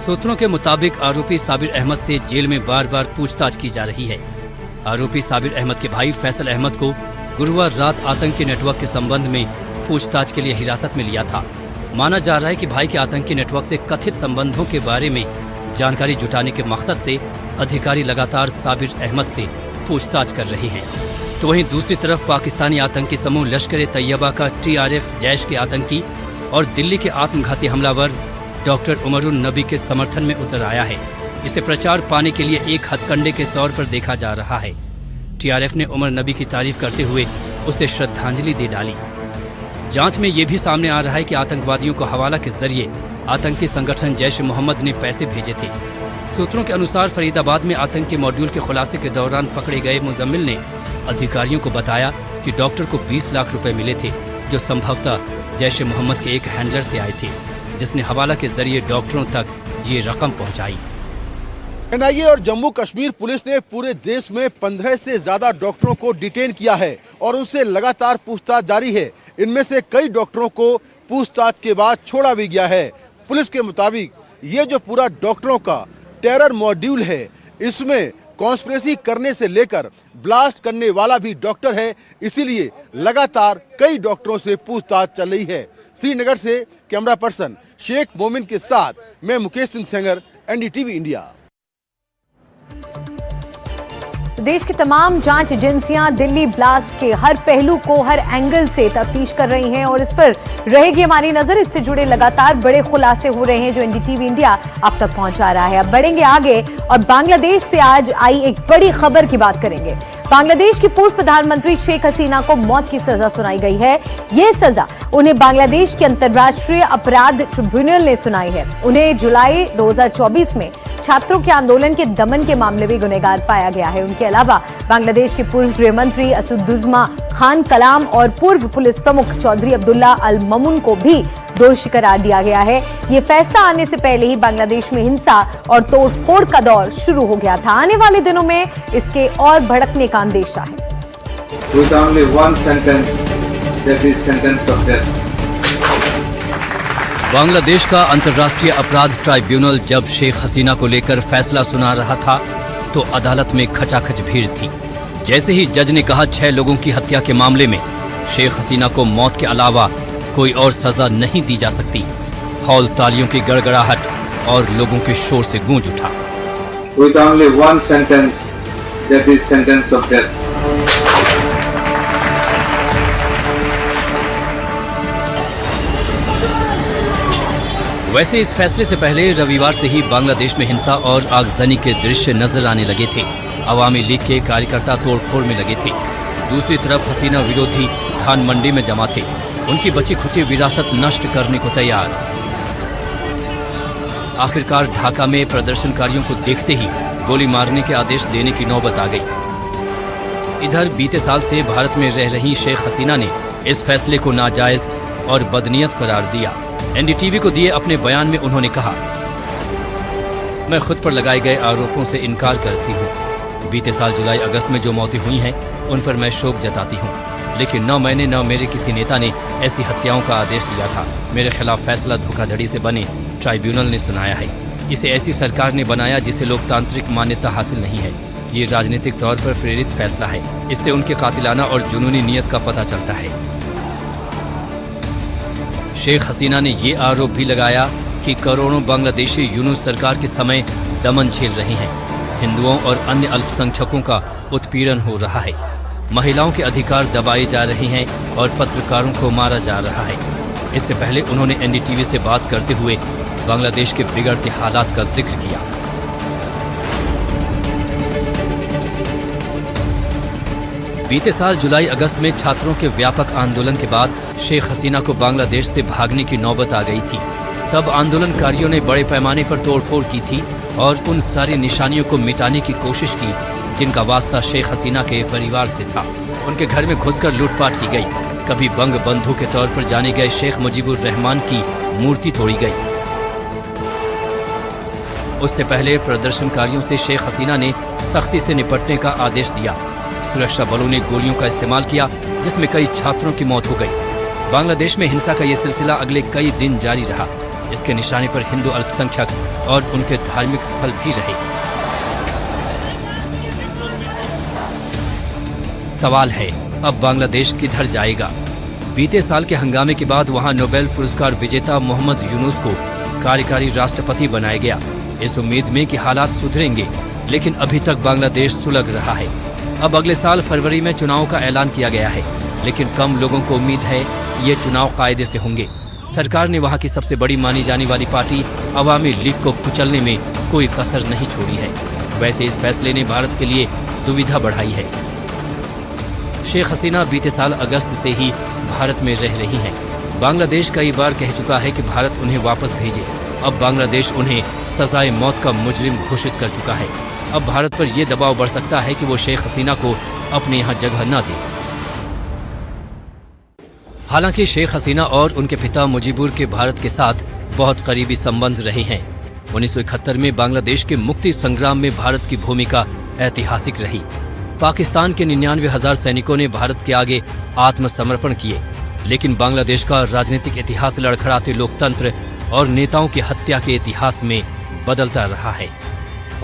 सूत्रों के मुताबिक आरोपी साबिर अहमद से जेल में बार बार पूछताछ की जा रही है। आरोपी साबिर अहमद के भाई फैसल अहमद को गुरुवार रात आतंकी नेटवर्क के संबंध में पूछताछ के लिए हिरासत में लिया था। माना जा रहा है कि भाई के आतंकी नेटवर्क से कथित संबंधों के बारे में जानकारी जुटाने के मकसद से अधिकारी लगातार साबिर अहमद से पूछताछ कर रहे हैं। तो वहीं दूसरी तरफ पाकिस्तानी आतंकी समूह लश्कर-ए-तैयबा का TRF जैश के आतंकी और दिल्ली के आत्मघाती हमलावर डॉक्टर उमरुन नबी के समर्थन में उतर आया है। इसे प्रचार पाने के लिए एक हथकंडे के तौर पर देखा जा रहा है। TRF ने उमर नबी की तारीफ करते हुए उसे श्रद्धांजलि दे डाली। जांच में ये भी सामने आ रहा है कि आतंकवादियों को हवाला के जरिए आतंकी संगठन जैश मोहम्मद ने पैसे भेजे थे। सूत्रों के अनुसार फरीदाबाद में आतंकी मॉड्यूल के खुलासे के दौरान पकड़े गए मुजम्मिल ने अधिकारियों को बताया कि डॉक्टर को 20 लाख रुपए मिले थे, जो संभवतः जैश मोहम्मद के एक हैंडलर से आए थे, जिसने हवाला के जरिए डॉक्टरों तक ये रकम पहुंचाई। NIA और जम्मू कश्मीर पुलिस ने पूरे देश में 15 से ज्यादा डॉक्टरों को डिटेन किया है और उनसे लगातार पूछताछ जारी है। इनमें से कई डॉक्टरों को पूछताछ के बाद छोड़ा भी गया है। पुलिस के मुताबिक ये जो पूरा डॉक्टरों का टेरर मॉड्यूल है, इसमें कॉन्स्पिरेसी करने से लेकर ब्लास्ट करने वाला भी डॉक्टर है, इसीलिए लगातार कई डॉक्टरों से पूछताछ चल रही है। श्रीनगर से कैमरा पर्सन शेख मोमिन के साथ मैं मुकेश सिंह सेंगर, NDTV इंडिया। देश की तमाम जांच एजेंसियां दिल्ली ब्लास्ट के हर पहलू को हर एंगल से तफ्तीश कर रही हैं और इस पर रहेगी हमारी नजर। इससे जुड़े लगातार बड़े खुलासे हो रहे हैं जो NDTV इंडिया अब तक पहुंचा रहा है। अब बढ़ेंगे आगे और बांग्लादेश से आज आई एक बड़ी खबर की बात करेंगे। बांग्लादेश की पूर्व प्रधानमंत्री शेख हसीना को मौत की सजा सुनाई गई है। ये सजा उन्हें बांग्लादेश के अंतर्राष्ट्रीय अपराध ट्रिब्यूनल ने सुनाई है। उन्हें जुलाई 2024 में छात्रों के आंदोलन के दमन के मामले में गुनहगार पाया गया है। उनके अलावा बांग्लादेश के पूर्व गृह मंत्री असदुज्मा खान कलाम और पूर्व पुलिस प्रमुख चौधरी अब्दुल्ला अल ममून को भी दोषी करार दिया गया है। ये फैसला आने से पहले ही बांग्लादेश में हिंसा और तोड़फोड़ का दौर शुरू हो गया था। आने वाले दिनों में इसके और भड़कने का अंदेशा है। बांग्लादेश का अंतर्राष्ट्रीय अपराध ट्राइब्यूनल जब शेख हसीना को लेकर फैसला सुना रहा था तो अदालत में खचाखच भीड़ थी। जैसे ही जज ने कहा 6 लोगों की हत्या के मामले में शेख हसीना को मौत के अलावा कोई और सजा नहीं दी जा सकती, हॉल तालियों की गड़गड़ाहट और लोगों के शोर से गूंज उठा। With only one sentence, that is sentence of death. वैसे इस फैसले से पहले रविवार से ही बांग्लादेश में हिंसा और आगजनी के दृश्य नजर आने लगे थे। अवामी लीग के कार्यकर्ता तोड़फोड़ में लगे थे। दूसरी तरफ हसीना विरोधी धान मंडी में जमा थे, उनकी बची खुची विरासत नष्ट करने को तैयार। आखिरकार ढाका में प्रदर्शनकारियों को देखते ही गोली मारने के आदेश देने की नौबत आ गई। इधर बीते साल से भारत में रह रही शेख हसीना ने इस फैसले को नाजायज और बदनीयत करार दिया। NDTV को दिए अपने बयान में उन्होंने कहा, मैं खुद पर लगाए गए आरोपों से इनकार करती हूँ। बीते साल जुलाई अगस्त में जो मौतें हुई हैं उन पर मैं शोक जताती हूँ, लेकिन न मैंने न मेरे किसी नेता ने ऐसी हत्याओं का आदेश दिया था। मेरे खिलाफ फैसला धोखाधड़ी से बने ट्राइब्यूनल ने सुनाया है। इसे ऐसी सरकार ने बनाया जिसे लोकतांत्रिक मान्यता हासिल नहीं है। ये राजनीतिक तौर पर प्रेरित फैसला है। इससे उनके कातिलाना और जुनूनी नीयत का पता चलता है। शेख हसीना ने ये आरोप भी लगाया कि करोड़ों बांग्लादेशी यूनुस सरकार के समय दमन झेल रहे हैं। हिंदुओं और अन्य अल्पसंख्यकों का उत्पीड़न हो रहा है। महिलाओं के अधिकार दबाए जा रहे हैं और पत्रकारों को मारा जा रहा है। इससे पहले उन्होंने NDTV से बात करते हुए बांग्लादेश के बिगड़ते हालात का जिक्र किया। बीते साल जुलाई अगस्त में छात्रों के व्यापक आंदोलन के बाद शेख हसीना को बांग्लादेश से भागने की नौबत आ गई थी। तब आंदोलनकारियों ने बड़े पैमाने पर तोड़फोड़ की थी और उन सारी निशानियों को मिटाने की कोशिश की जिनका वास्ता शेख हसीना के परिवार से था। उनके घर में घुसकर लूटपाट की गई। कभी बंग बंधु के तौर पर जाने गए शेख मुजीबुर रहमान की मूर्ति तोड़ी गई। उससे पहले प्रदर्शनकारियों से शेख हसीना ने सख्ती से निपटने का आदेश दिया। सुरक्षा बलों ने गोलियों का इस्तेमाल किया, जिसमें कई छात्रों की मौत हो गई। बांग्लादेश में हिंसा का ये सिलसिला अगले कई दिन जारी रहा। इसके निशाने पर हिंदू अल्पसंख्यक और उनके धार्मिक स्थल भी रहे। सवाल है, अब बांग्लादेश किधर जाएगा? बीते साल के हंगामे के बाद वहां नोबेल पुरस्कार विजेता मोहम्मद यूनुस को कार्यकारी राष्ट्रपति बनाया गया, इस उम्मीद में कि हालात सुधरेंगे, लेकिन अभी तक बांग्लादेश सुलग रहा है। अब अगले साल फरवरी में चुनाव का ऐलान किया गया है, लेकिन कम लोगों को उम्मीद है कि ये चुनाव कायदे से होंगे। सरकार ने वहां की सबसे बड़ी मानी जाने वाली पार्टी अवामी लीग को कुचलने में कोई कसर नहीं छोड़ी है। वैसे इस फैसले ने भारत के लिए दुविधा बढ़ाई है। शेख हसीना बीते साल अगस्त से ही भारत में रह रही हैं। बांग्लादेश कई बार कह चुका है कि भारत उन्हें वापस भेजे। अब बांग्लादेश उन्हें सजाए मौत का मुजरिम घोषित कर चुका है। अब भारत पर यह दबाव बढ़ सकता है कि वो शेख हसीना को अपने यहाँ जगह न दे। हालांकि शेख हसीना और उनके पिता मुजीबुर के भारत के साथ बहुत करीबी संबंध रहे हैं। 1971 में बांग्लादेश के मुक्ति संग्राम में भारत की भूमिका ऐतिहासिक रही। पाकिस्तान के 99,000 सैनिकों ने भारत के आगे आत्मसमर्पण किए, लेकिन बांग्लादेश का राजनीतिक इतिहास लड़खड़ाते लोकतंत्र और नेताओं की हत्या के इतिहास में बदलता रहा है।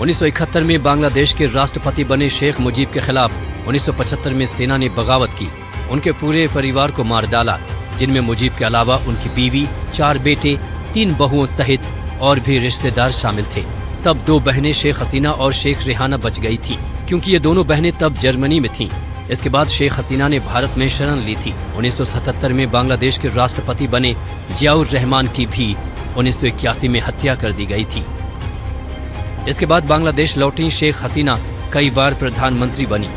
1971 में बांग्लादेश के राष्ट्रपति बने शेख मुजीब के खिलाफ 1975 में सेना ने बगावत की। उनके पूरे परिवार को मार डाला, जिनमें मुजीब के अलावा उनकी बीवी, 4 बेटे, 3 बहुओं सहित और भी रिश्तेदार शामिल थे। तब 2 बहनें शेख हसीना और शेख रेहाना बच गई थी, क्योंकि ये दोनों बहनें तब जर्मनी में थीं। इसके बाद शेख हसीना ने भारत में शरण ली थी। 1977 में बांग्लादेश के राष्ट्रपति बने जियाउर रहमान की भी 1981 में हत्या कर दी गई थी। इसके बाद बांग्लादेश लौटी शेख हसीना कई बार प्रधानमंत्री बनी,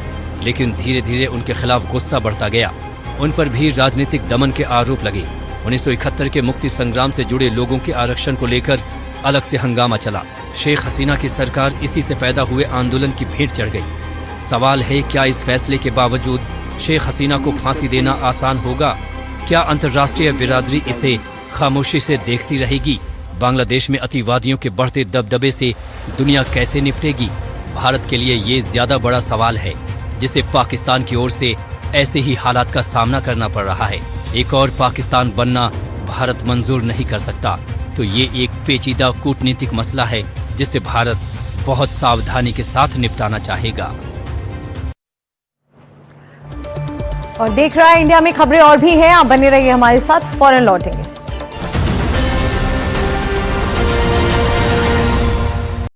लेकिन धीरे धीरे उनके खिलाफ गुस्सा बढ़ता गया। उन पर भी राजनीतिक दमन के आरोप लगे। 1971 के मुक्ति संग्राम से जुड़े लोगों के आरक्षण को लेकर अलग से हंगामा चला। शेख हसीना की सरकार इसी से पैदा हुए आंदोलन की भेंट चढ़ गई। सवाल है, क्या इस फैसले के बावजूद शेख हसीना को फांसी देना आसान होगा? क्या अंतर्राष्ट्रीय बिरादरी इसे खामोशी से देखती रहेगी? बांग्लादेश में अतिवादियों के बढ़ते दबदबे से दुनिया कैसे निपटेगी? भारत के लिए ये ज्यादा बड़ा सवाल है, जिसे पाकिस्तान की ओर से ऐसे ही हालात का सामना करना पड़ रहा है। एक और पाकिस्तान बनना भारत मंजूर नहीं कर सकता। तो ये एक पेचीदा कूटनीतिक मसला है, जिसे भारत बहुत सावधानी के साथ निपटाना चाहेगा। और देख रहा है इंडिया में खबरें और भी हैं, आप बने रहिए हमारे साथ, फौरन लौटेंगे।